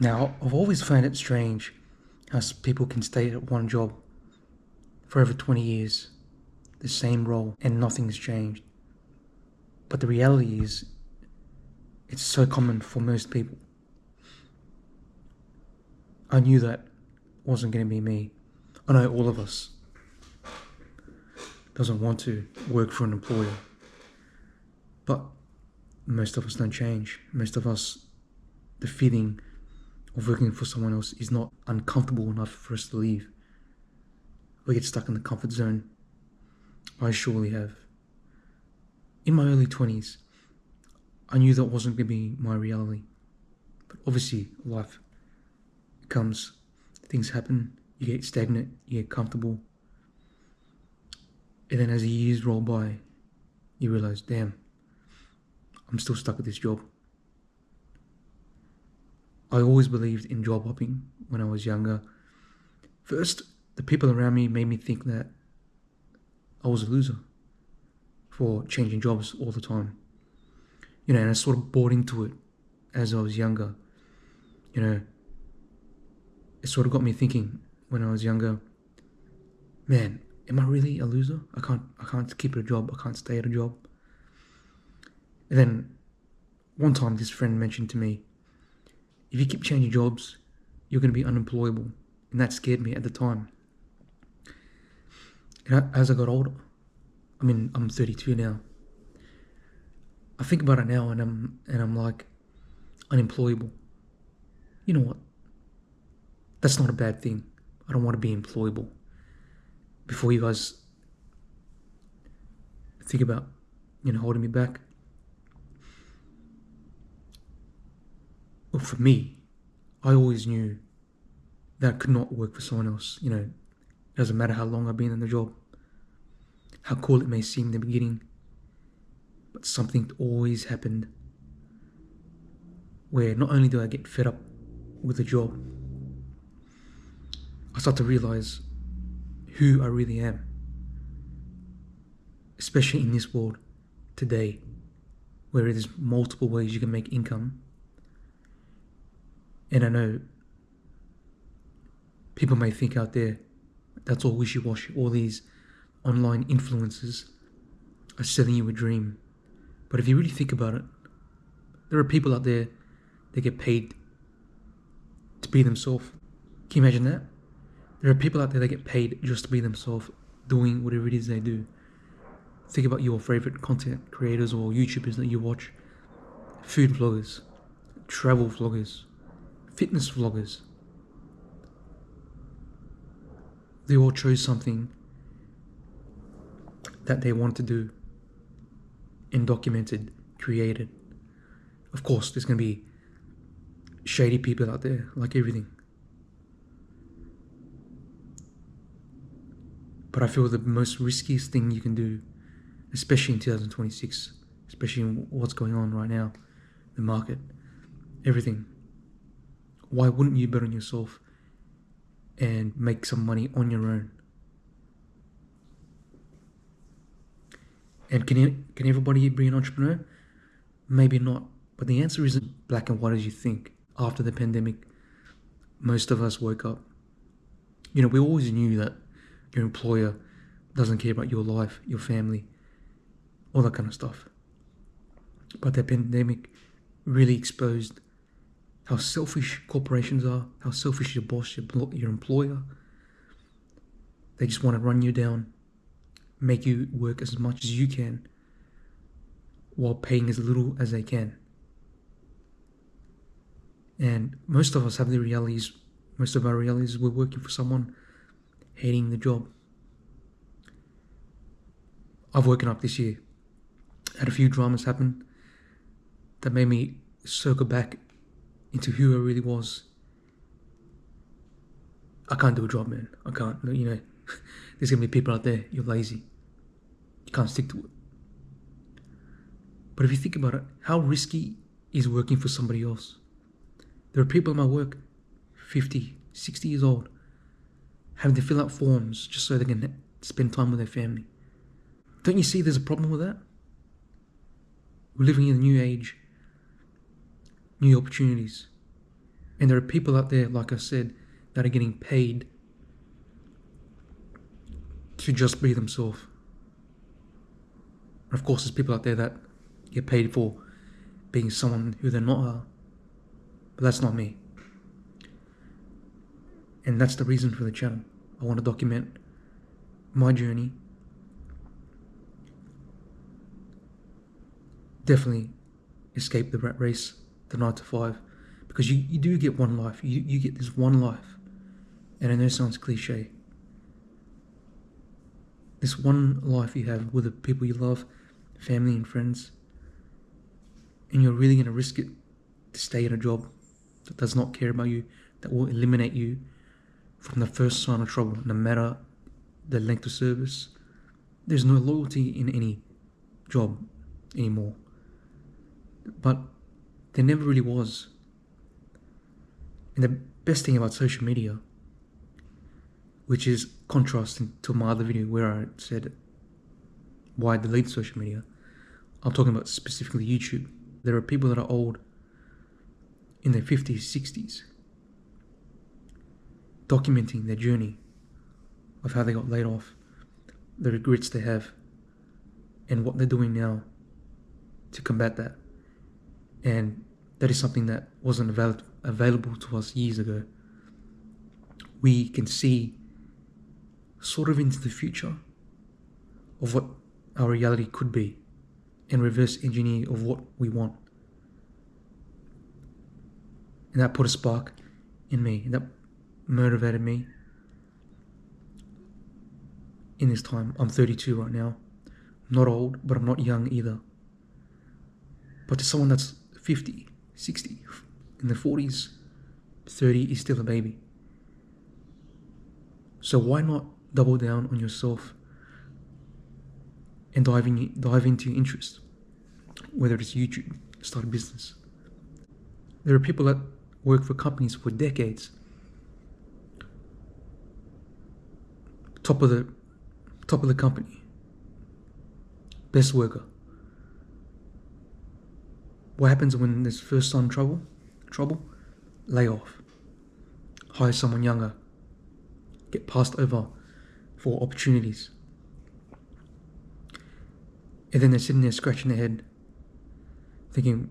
Now, I've always found it strange how people can stay at one job for over 20 years, the same role, and nothing's changed. But the reality is, it's so common for most people. I knew that wasn't going to be me. I know all of us doesn't want to work for an employer, but most of us don't change. Most of us, the feeling of working for someone else is not uncomfortable enough for us to leave. We get stuck in the comfort zone. I surely have. In my early 20s, I knew that wasn't going to be my reality. But obviously, life comes, things happen, you get stagnant, you get comfortable. And then as the years roll by, you realize, damn, I'm still stuck at this job. I always believed in job hopping when I was younger. First, the people around me made me think that I was a loser for changing jobs all the time. And I sort of bought into it as I was younger. It sort of got me thinking when I was younger, man, am I really a loser? I can't keep a job, I can't stay at a job. And then one time this friend mentioned to me, if you keep changing jobs, you're going to be unemployable. And that scared me at the time. And as I got older, I'm 32 now. I think about it now and I'm like, unemployable. You know what? That's not a bad thing. I don't want to be employable. Before you guys think about, holding me back. Well, for me, I always knew that I could not work for someone else. It doesn't matter how long I've been in the job, how cool it may seem in the beginning, but something always happened where not only do I get fed up with the job, I start to realize who I really am, especially in this world today, where there's multiple ways you can make income. And I know people may think out there that's all wishy-washy, all these online influencers are selling you a dream. But if you really think about it, there are people out there that get paid to be themselves. Can you imagine that? There are people out there that get paid just to be themselves, doing whatever it is they do. Think about your favorite content creators or YouTubers that you watch. Food vloggers, travel vloggers, fitness vloggers. They all chose something that they want to do and documented, created. Of course, there's going to be shady people out there, like everything. But I feel the most riskiest thing you can do, especially in 2026, especially in what's going on right now, the market, everything. Why wouldn't you bet on yourself and make some money on your own? And can everybody be an entrepreneur? Maybe not. But the answer isn't black and white as you think. After the pandemic, most of us woke up. We always knew that your employer doesn't care about your life, your family, all that kind of stuff. But the pandemic really exposed how selfish corporations are, how selfish your boss, your employer. They just want to run you down, make you work as much as you can, while paying as little as they can. And most of us have the realities, most of our realities, we're working for someone, hating the job. I've woken up this year, had a few dramas happen that made me circle back into who I really was. I can't do a job, man. I can't. There's gonna be people out there, you're lazy. You can't stick to it. But if you think about it, how risky is working for somebody else? There are people in my work, 50, 60 years old, having to fill out forms just so they can spend time with their family. Don't you see there's a problem with that? We're living in a new age, new opportunities. And there are people out there, like I said, that are getting paid to just be themselves. And of course, there's people out there that get paid for being someone who they're not. But that's not me. And that's the reason for the channel. I want to document my journey. Definitely escape the rat race, the 9 to 5. Because you do get one life. You get this one life. And I know it sounds cliche. This one life you have with the people you love, family and friends. And you're really going to risk it to stay in a job that does not care about you, that will eliminate you from the first sign of trouble, no matter the length of service. There's no loyalty in any job anymore. But there never really was. And the best thing about social media, which is contrasting to my other video where I said why I delete social media, I'm talking about specifically YouTube. There are people that are old, in their 50s, 60s, documenting their journey of how they got laid off, the regrets they have, and what they're doing now to combat that. And that is something that wasn't available to us years ago. We can see sort of into the future of what our reality could be and reverse engineer of what we want. And that put a spark in me, and that motivated me in this time. I'm 32 right now. I'm not old, but I'm not young either. But to someone that's 50, 60, in the 40s, 30 is still a baby. So why not double down on yourself and dive into your interest, whether it's YouTube, start a business. There are people that work for companies for decades, top of the company, best worker. What happens when there's first time trouble? Lay off. Hire someone younger. Get passed over for opportunities. And then they're sitting there scratching their head, thinking,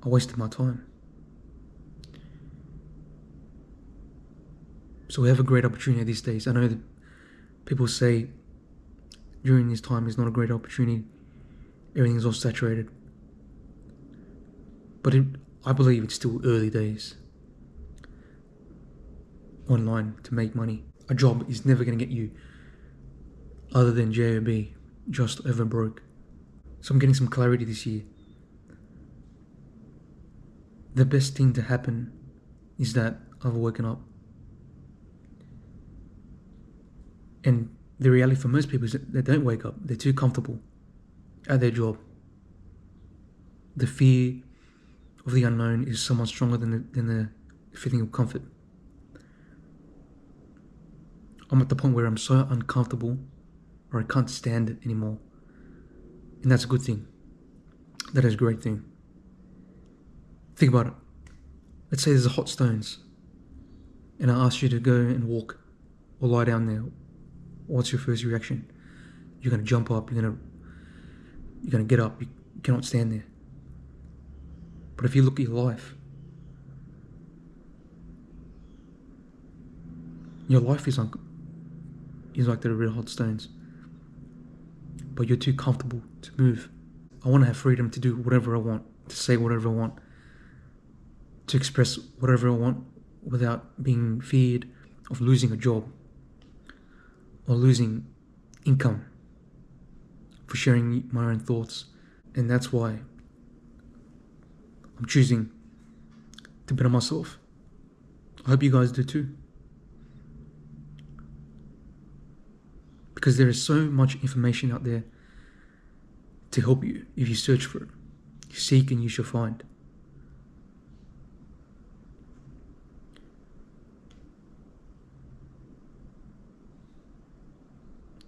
I wasted my time. So we have a great opportunity these days. I know that people say during this time is not a great opportunity. Everything's all saturated. But I believe it's still early days online to make money. A job is never going to get you other than JOB, just over broke. So I'm getting some clarity this year. The best thing to happen is that I've woken up. And the reality for most people is that they don't wake up. They're too comfortable at their job. The fear of the unknown is so much stronger than the feeling of comfort. I'm at the point where I'm so uncomfortable, or I can't stand it anymore. And that's a good thing. That is a great thing. Think about it. Let's say there's a hot stones, and I ask you to go and walk or lie down there. What's your first reaction? You're going to jump up, you're going to get up, you cannot stand there. But if you look at your life is like the red hot stones, but you're too comfortable to move. I want to have freedom to do whatever I want, to say whatever I want, to express whatever I want without being feared of losing a job or losing income for sharing my own thoughts. And that's why I'm choosing to better myself. I hope you guys do too. Because there is so much information out there to help you if you search for it. You seek and you shall find.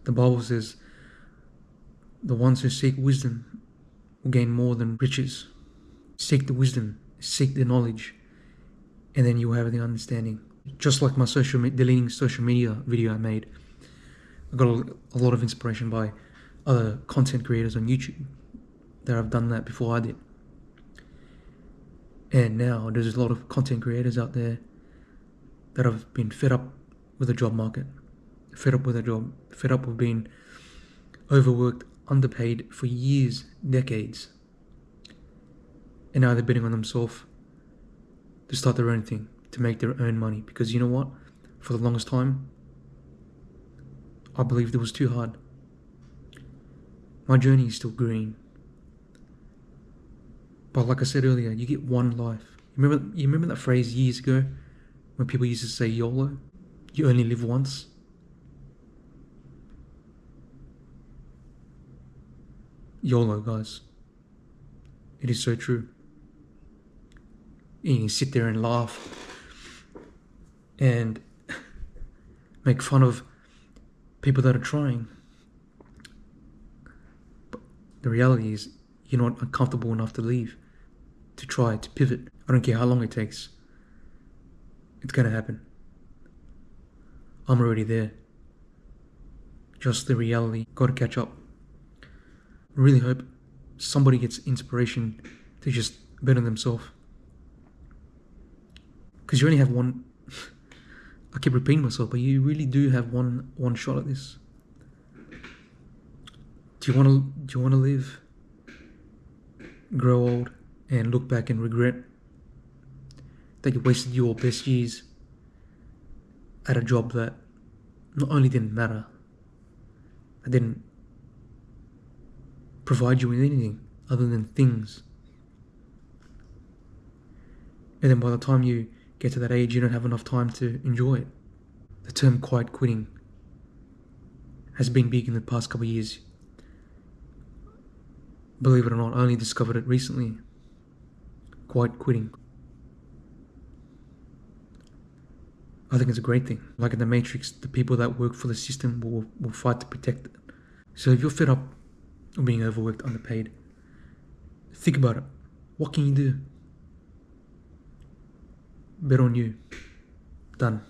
The Bible says, the ones who seek wisdom will gain more than riches. Seek the wisdom, seek the knowledge, and then you'll have the understanding. Just like my deleting social media video I made, I got a lot of inspiration by other content creators on YouTube that have done that before I did. And now there's a lot of content creators out there that have been fed up with the job market, fed up with a job, fed up with being overworked, underpaid for years, decades. And now they're betting on themselves to start their own thing, to make their own money. Because you know what? For the longest time, I believed it was too hard. My journey is still green. But like I said earlier, you get one life. You remember that phrase years ago when people used to say YOLO? You only live once. YOLO, guys. It is so true. You can sit there and laugh and make fun of people that are trying. But the reality is, you're not uncomfortable enough to leave, to try, to pivot. I don't care how long it takes. It's gonna happen. I'm already there. Just the reality. Gotta catch up. Really hope somebody gets inspiration to just bet on themselves. Because you only have one. I keep repeating myself, but you really do have one shot at this. Do you want to live, grow old, and look back and regret that you wasted your best years at a job that not only didn't matter, that didn't provide you with anything other than things, and then by the time you get to that age, you don't have enough time to enjoy it. The term quiet quitting has been big in the past couple of years. Believe it or not, I only discovered it recently. Quiet quitting. I think it's a great thing. Like in the Matrix, the people that work for the system will fight to protect it. So if you're fed up of being overworked, underpaid, think about it. What can you do? Bet on you. Done.